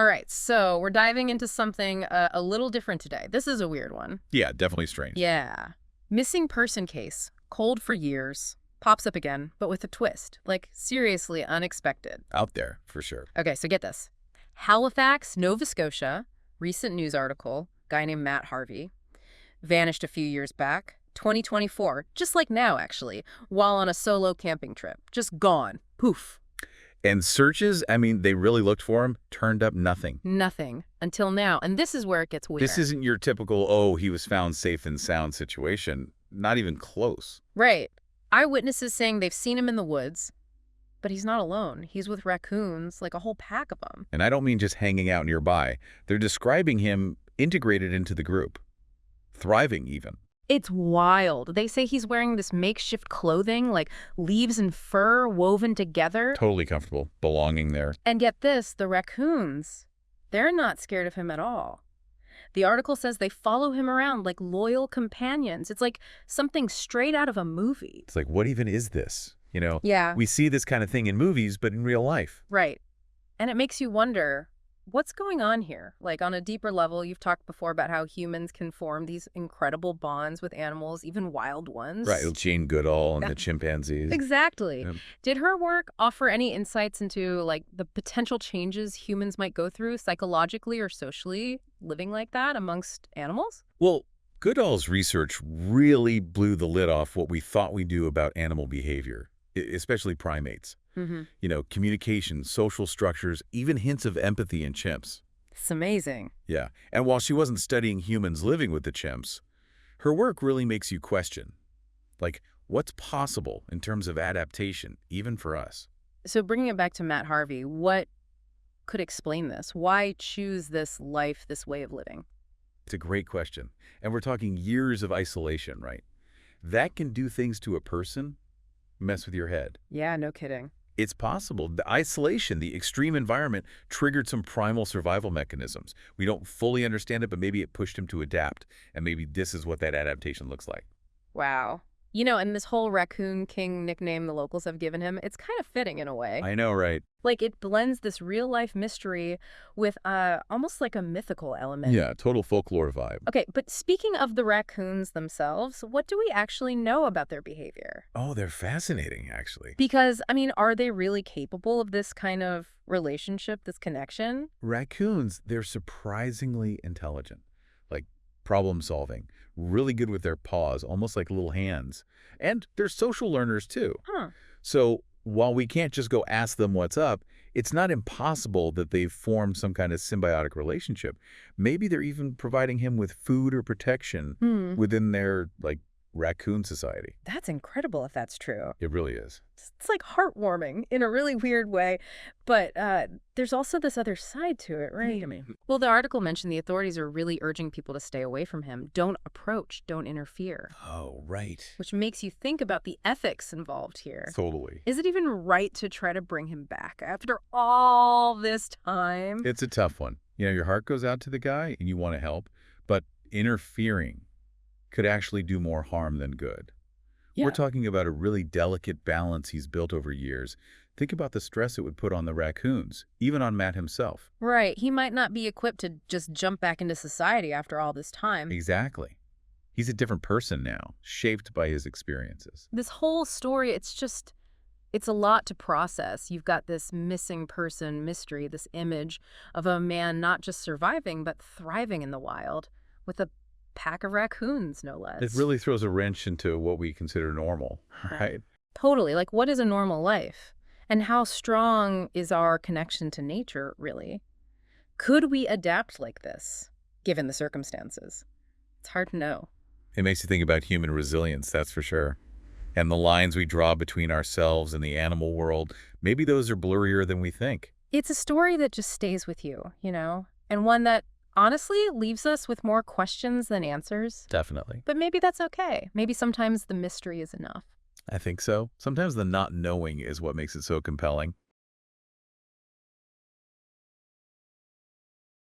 All right, so we're diving into something a little different today. This is a weird one. Yeah, definitely strange. Yeah. Missing person case. Cold for years. Pops up again, but with a twist. Like, seriously unexpected. Out there, for sure. Okay, so get this. Halifax, Nova Scotia, recent news article, guy named Matt Harvey, vanished a few years back. 2024, just like now, actually, while on a solo camping trip. Just gone. Poof. And searches, I mean, they really looked for him, turned up nothing. Nothing. Until now. And this is where it gets weird. This isn't your typical, oh, he was found safe and sound situation. Not even close. Right. Eyewitnesses saying they've seen him in the woods, but he's not alone. He's with raccoons, like a whole pack of them. And I don't mean just hanging out nearby. They're describing him integrated into the group. Thriving, even. It's wild. They say he's wearing this makeshift clothing, like leaves and fur woven together. Totally comfortable, belonging there. And get this, the raccoons, they're not scared of him at all. The article says they follow him around like loyal companions. It's like something straight out of a movie. It's like, what even is this? You know, Yeah. we see this kind of thing in movies, but in real life. Right. And it makes you wonder, what's going on here? Like, on a deeper level, you've talked before about how humans can form these incredible bonds with animals, even wild ones. Right, Jane Goodall and the chimpanzees. Exactly. Yep. Did her work offer any insights into, like, the potential changes humans might go through psychologically or socially living like that amongst animals? Well, Goodall's research really blew the lid off what we thought we knew about animal behavior, especially primates. Mm-hmm. You know, communication, social structures, even hints of empathy in chimps. It's amazing. Yeah, and while she wasn't studying humans living with the chimps, her work really makes you question, like, what's possible in terms of adaptation, even for us? So bringing it back to Matt Harvey, what could explain this? Why choose this life, this way of living? It's a great question. And we're talking years of isolation, right? That can do things to a person, mess with your head. Yeah, no kidding. It's possible. The isolation, the extreme environment, triggered some primal survival mechanisms. We don't fully understand it, but maybe it pushed him to adapt. And maybe this is what that adaptation looks like. Wow. You know, and this whole Raccoon King nickname the locals have given him, it's kind of fitting in a way. I know, right? Like, it blends this real-life mystery with almost like a mythical element. Yeah, total folklore vibe. Okay, but speaking of the raccoons themselves, what do we actually know about their behavior? Oh, they're fascinating, actually. Because, I mean, are they really capable of this kind of relationship, this connection? Raccoons, they're surprisingly intelligent, like problem solving, really good with their paws, almost like little hands. And they're social learners, too. Huh. So while we can't just go ask them what's up, it's not impossible that they've formed some kind of symbiotic relationship. Maybe they're even providing him with food or protection within their, like, raccoon society. That's incredible if that's true. It really is. It's like heartwarming in a really weird way. But there's also this other side to it, right? Well, the article mentioned the authorities are really urging people to stay away from him. Don't approach, don't interfere. Oh, right. Which makes you think about the ethics involved here. Totally. Is it even right to try to bring him back after all this time? It's a tough one. You know, your heart goes out to the guy and you want to help, but interfering could actually do more harm than good. Yeah. We're talking about a really delicate balance he's built over years. Think about the stress it would put on the raccoons, even on Matt himself. Right. He might not be equipped to just jump back into society after all this time. Exactly. He's a different person now, shaped by his experiences. This whole story, it's a lot to process. You've got this missing person mystery, this image of a man not just surviving, but thriving in the wild with a pack of raccoons, no less. It really throws a wrench into what we consider normal, right? Totally. Like, what is a normal life? And how strong is our connection to nature, really? Could we adapt like this, given the circumstances? It's hard to know. It makes you think about human resilience, that's for sure. And the lines we draw between ourselves and the animal world, maybe those are blurrier than we think. It's a story that just stays with you, you know? And one that honestly leaves us with more questions than answers. Definitely. But maybe that's okay. Maybe sometimes the mystery is enough. I think so. Sometimes the not knowing is what makes it so compelling.